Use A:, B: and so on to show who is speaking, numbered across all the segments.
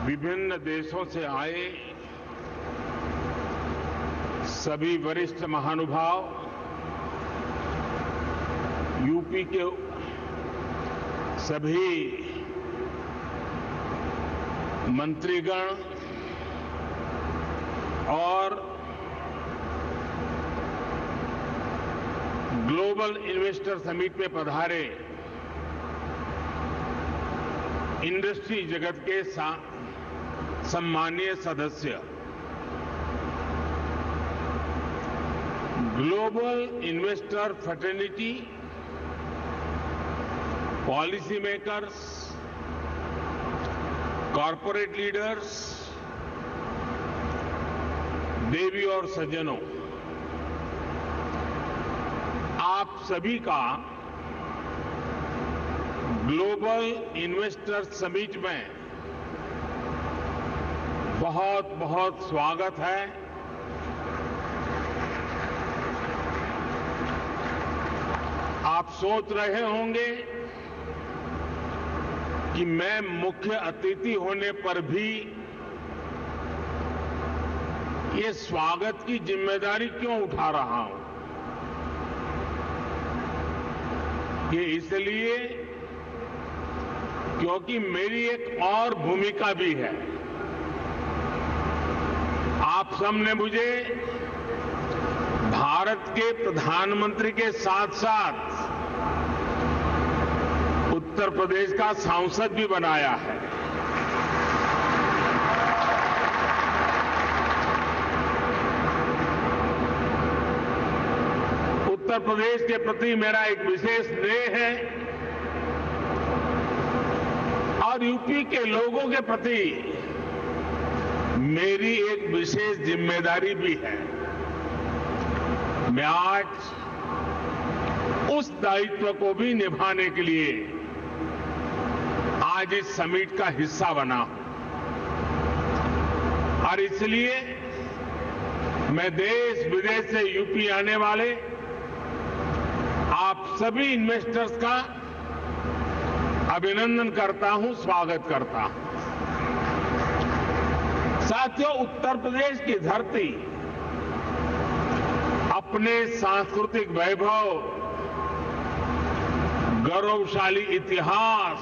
A: विभिन्न देशों से आए सभी वरिष्ठ महानुभाव, यूपी के सभी मंत्रीगण और ग्लोबल इन्वेस्टर समिट में पधारे इंडस्ट्री जगत के सम्मानीय सदस्य, global investor fraternity, policy makers, corporate leaders, देवी और सज्जनों, आप सभी का ग्लोबल इन्वेस्टर समिट में बहुत बहुत स्वागत है। आप सोच रहे होंगे कि मैं मुख्य अतिथि होने पर भी ये स्वागत की जिम्मेदारी क्यों उठा रहा हूं। ये इसलिए क्योंकि मेरी एक और भूमिका भी है। आप सबने मुझे भारत के प्रधानमंत्री के साथ साथ उत्तर प्रदेश का सांसद भी बनाया है। उत्तर प्रदेश के प्रति मेरा एक विशेष स्नेह है और यूपी के लोगों के प्रति मेरी एक विशेष जिम्मेदारी भी है। मैं आज उस दायित्व को भी निभाने के लिए आज इस समिट का हिस्सा बना हूं और इसलिए मैं देश विदेश से यूपी आने वाले आप सभी इन्वेस्टर्स का अभिनंदन करता हूं, स्वागत करता हूं। साथियों, उत्तर प्रदेश की धरती अपने सांस्कृतिक वैभव, गौरवशाली इतिहास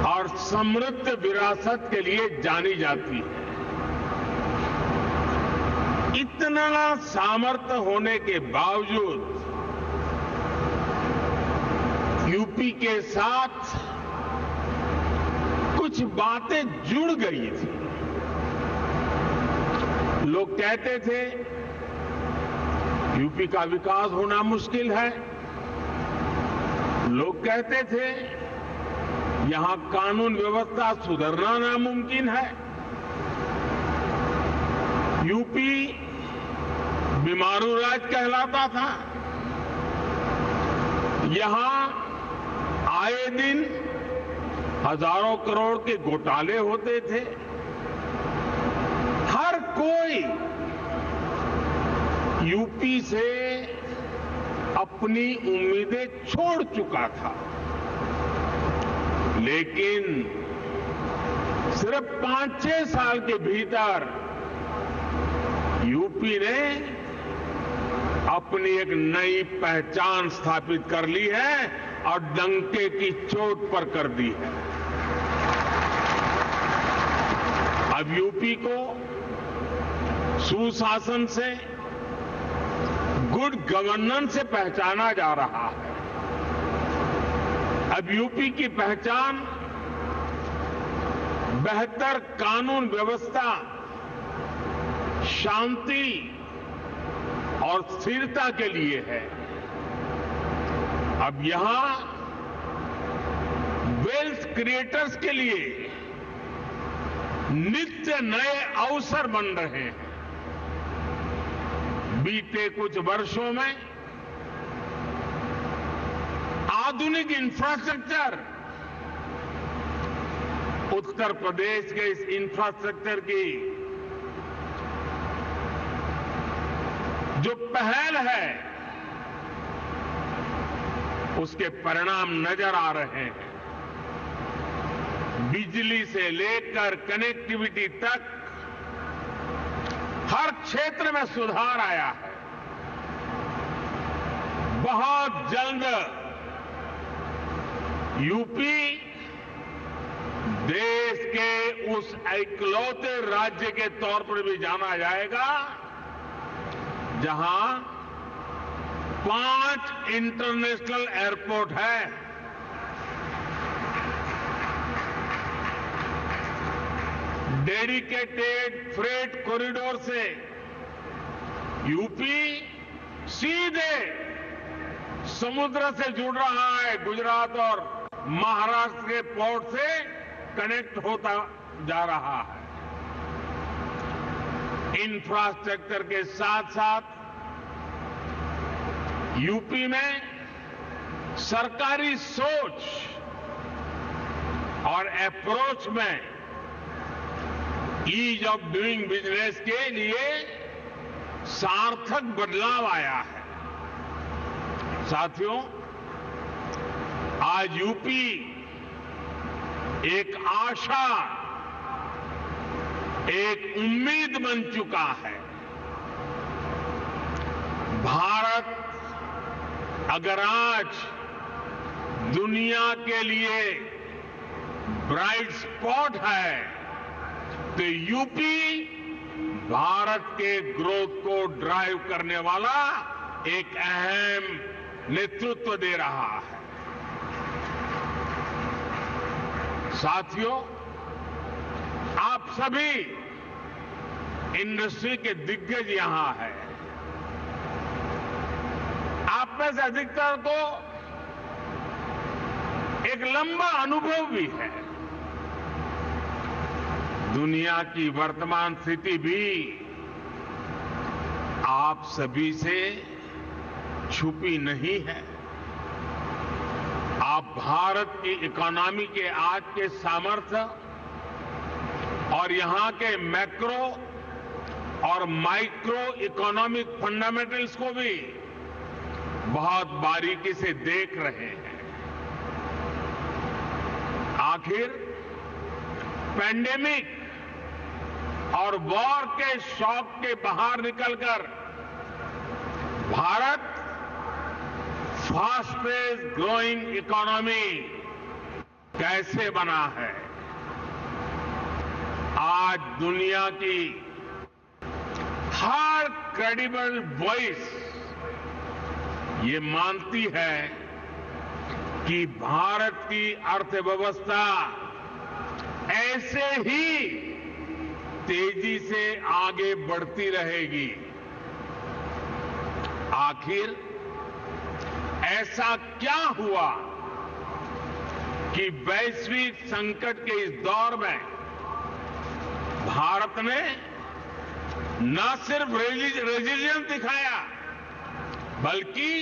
A: और समृद्ध विरासत के लिए जानी जाती है। इतना सामर्थ्य होने के बावजूद यूपी के साथ कुछ बातें जुड़ गई थी। लोग कहते थे यूपी का विकास होना मुश्किल है। लोग कहते थे यहां कानून व्यवस्था सुधरना नामुमकिन है। यूपी बीमारू राज्य कहलाता था। यहां आए दिन हजारों करोड़ के घोटाले होते थे। हर कोई यूपी से अपनी उम्मीदें छोड़ चुका था। लेकिन सिर्फ 5-6 साल के भीतर यूपी ने अपनी एक नई पहचान स्थापित कर ली है और डंके की चोट पर कर दी है। अब यूपी को सुशासन से, गुड गवर्नेंस से पहचाना जा रहा है। अब यूपी की पहचान बेहतर कानून व्यवस्था, शांति और स्थिरता के लिए है। अब यहां वेल्थ क्रिएटर्स के लिए नित्य नए अवसर बन रहे हैं। बीते कुछ वर्षों में आधुनिक इंफ्रास्ट्रक्चर, उत्तर प्रदेश के इस इंफ्रास्ट्रक्चर की जो पहल है उसके परिणाम नजर आ रहे हैं। बिजली से लेकर कनेक्टिविटी तक हर क्षेत्र में सुधार आया है। बहुत जल्द यूपी देश के उस इकलौते राज्य के तौर पर भी जाना जाएगा जहां 5 इंटरनेशनल एयरपोर्ट है। डेडिकेटेड फ्रेट कॉरिडोर से यूपी सीधे समुद्र से जुड़ रहा है, गुजरात और महाराष्ट्र के पोर्ट से कनेक्ट होता जा रहा है। इंफ्रास्ट्रक्चर के साथ साथ यूपी में सरकारी सोच और अप्रोच में ईज ऑफ डूइंग बिजनेस के लिए सार्थक बदलाव आया है। साथियों, आज यूपी एक आशा, एक उम्मीद बन चुका है। भारत अगर आज दुनिया के लिए ब्राइट स्पॉट है तो यूपी भारत के ग्रोथ को ड्राइव करने वाला एक अहम नेतृत्व दे रहा है। साथियों, आप सभी इंडस्ट्री के दिग्गज यहां हैं। आप में से अधिकतर को एक लंबा अनुभव भी है। दुनिया की वर्तमान स्थिति भी आप सभी से छुपी नहीं है। आप भारत की इकोनॉमी के आज के सामर्थ्य और यहां के मैक्रो और माइक्रो इकोनॉमिक फंडामेंटल्स को भी बहुत बारीकी से देख रहे हैं। आखिर पैंडेमिक और वॉर के शॉक के बाहर निकलकर भारत फास्टेस्ट ग्रोइंग इकोनॉमी कैसे बना है? आज दुनिया की हर क्रेडिबल वॉइस ये मानती है कि भारत की अर्थव्यवस्था ऐसे ही तेजी से आगे बढ़ती रहेगी। आखिर ऐसा क्या हुआ कि वैश्विक संकट के इस दौर में भारत ने न सिर्फ रेजिलियंस दिखाया बल्कि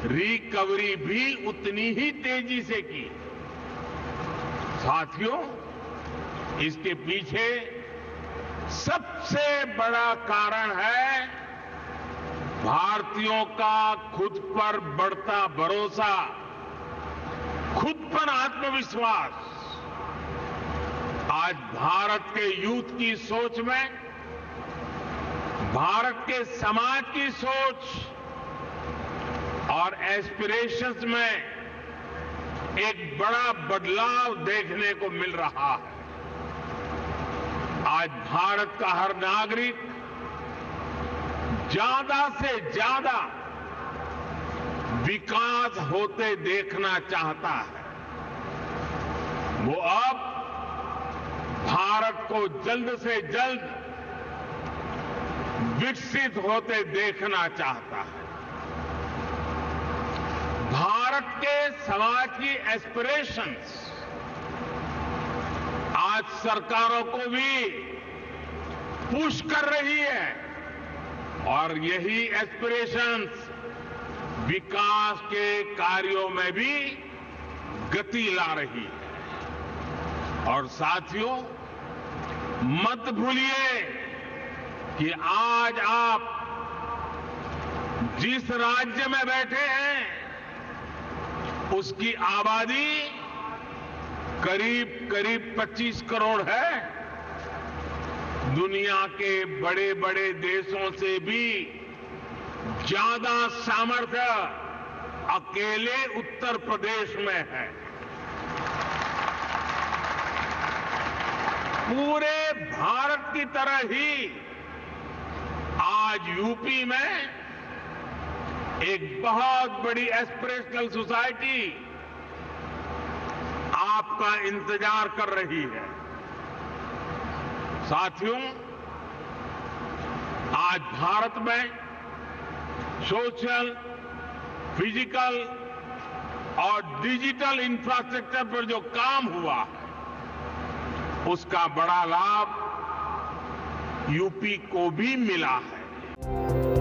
A: रिकवरी भी उतनी ही तेजी से की। साथियों, इसके पीछे सबसे बड़ा कारण है भारतीयों का खुद पर बढ़ता भरोसा, खुद पर आत्मविश्वास। आज भारत के यूथ की सोच में, भारत के समाज की सोच और एस्पिरेशंस में एक बड़ा बदलाव देखने को मिल रहा है। आज भारत का हर नागरिक ज्यादा से ज्यादा विकास होते देखना चाहता है। वो अब भारत को जल्द से जल्द विकसित होते देखना चाहता है। भारत के समाज की एस्पिरेशंस आज सरकारों को भी पुश कर रही है और यही एस्पिरेशंस विकास के कार्यों में भी गति ला रही है। और साथियों, मत भूलिए कि आज आप जिस राज्य में बैठे हैं उसकी आबादी करीब करीब 25 करोड़ है। दुनिया के बड़े बड़े देशों से भी ज्यादा सामर्थ्य अकेले उत्तर प्रदेश में है। पूरे भारत की तरह ही आज यूपी में एक बहुत बड़ी एस्पिरेशनल सोसाइटी आपका इंतजार कर रही है। साथियों, आज भारत में सोशल, फिजिकल और डिजिटल इंफ्रास्ट्रक्चर पर जो काम हुआ है, उसका बड़ा लाभ यूपी को भी मिला है।